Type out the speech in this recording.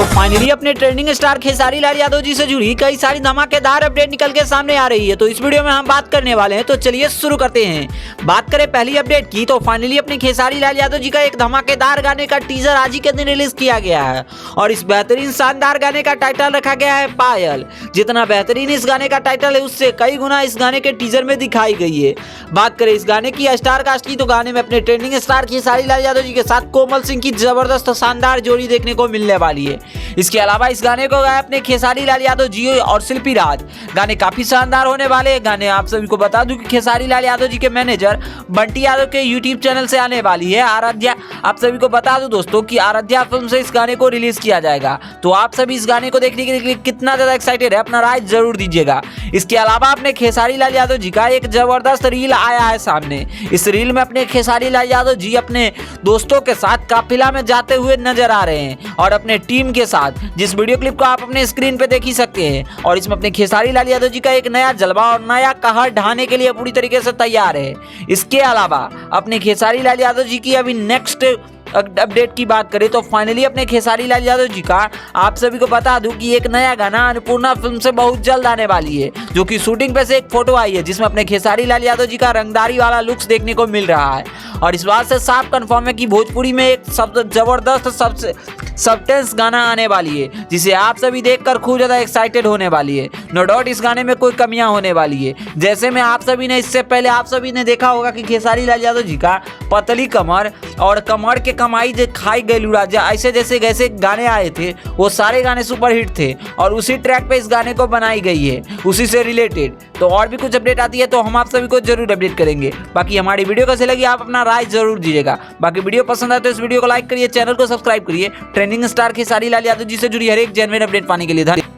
तो फाइनली अपने trending star Khesari Lal Yadav ji से जुड़ी कई सारी धमाकेदार अपडेट निकल के सामने आ रही है। तो इस वीडियो में हम बात करने वाले हैं, तो चलिए शुरू करते हैं। बात करें पहली अपडेट की, तो फाइनली अपने खेसारी लाल यादव जी का एक धमाकेदार गाने का टीजर आज ही के दिन रिलीज किया गया है और इस बेहतरीन शानदार गाने का टाइटल रखा गया है पायल। जितना बेहतरीन इस गाने का टाइटल है उससे कई गुना इस गाने के टीजर में दिखाई गई है। बात करें इस गाने की स्टार कास्ट की, तो गाने में अपने ट्रेंडिंग स्टार खेसारी लाल यादव जी के साथ कोमल सिंह की जबरदस्त शानदार जोड़ी देखने को मिलने वाली है। इसके अलावा इस गाने को गाया अपने खेसारी लाल यादव जी और शिल्पी राज। गाने काफी शानदार होने वाले हैं। गाने आप सभी को बता दूं कि खेसारी लाल यादव जी के मैनेजर बंटी यादव के यूट्यूब चैनल से आने वाली है आराध्या। आप सभी को बता दूं दोस्तों कि आराध्या फिल्म से इस गाने को रिलीज किया जाएगा। तो आप सभी इस गाने को देखने के लिए कितना ज्यादा एक्साइटेड है, अपना राय जरूर दीजिएगा। इसके अलावा अपने खेसारी लाल यादव जी का एक जबरदस्त रील आया है सामने। इस रील में अपने खेसारी लाल यादव जी अपने दोस्तों के साथ काफिला में जाते हुए नजर आ रहे हैं और अपने टीम के साथ, जिस वीडियो क्लिप को आप अपने स्क्रीन पे देख ही सकते हैं। और इसमें अपने खेसारी लाल यादव जी का एक नया जलवा और नया कहर ढाने के लिए पूरी तरीके से तैयार है। इसके अलावा अपने खेसारी लाल यादव जी की अभी नेक्स्ट अपडेट की बात करें, तो फाइनली अपने खेसारी लाल यादव जी का आप सभी को बता दूं कि एक नया गाना अन्नपूर्णा फिल्म से बहुत जल्द आने वाली है, जो कि शूटिंग पे से एक फोटो आई है जिसमें अपने खेसारी लाल यादव जी का रंगदारी वाला लुक्स देखने को मिल रहा है। और इस बात से साफ कंफर्म है कि भोजपुरी में एक जबरदस्त सब्सटेंस गाना आने वाली है, जिसे आप सभी देखकर खूब ज्यादा एक्साइटेड होने वाली है। नो डाउट इस गाने में कोई कमियां होने वाली है। जैसे में आप सभी ने इससे पहले आप सभी ने देखा होगा कि खेसारी लाल यादव जी का पतली कमर और कमर के कमाई जो खाई गई राजा, ऐसे जैसे गाने आए थे वो सारे गाने सुपरहिट थे और उसी ट्रैक पे इस गाने को बनाई गई है, उसी से रिलेटेड। तो और भी कुछ अपडेट आती है तो हम आप सभी को जरूर अपडेट करेंगे। बाकी हमारी वीडियो कैसे लगी आप अपना राय जरूर दीजिएगा। बाकी वीडियो पसंद आए तो इस वीडियो को लाइक करिए, चैनल को सब्सक्राइब करिए। ट्रेंडिंग स्टार खेसारी लाल यादव जी से जुड़ी हर एक जेन्युइन अपडेट पाने के लिए धन्यवाद।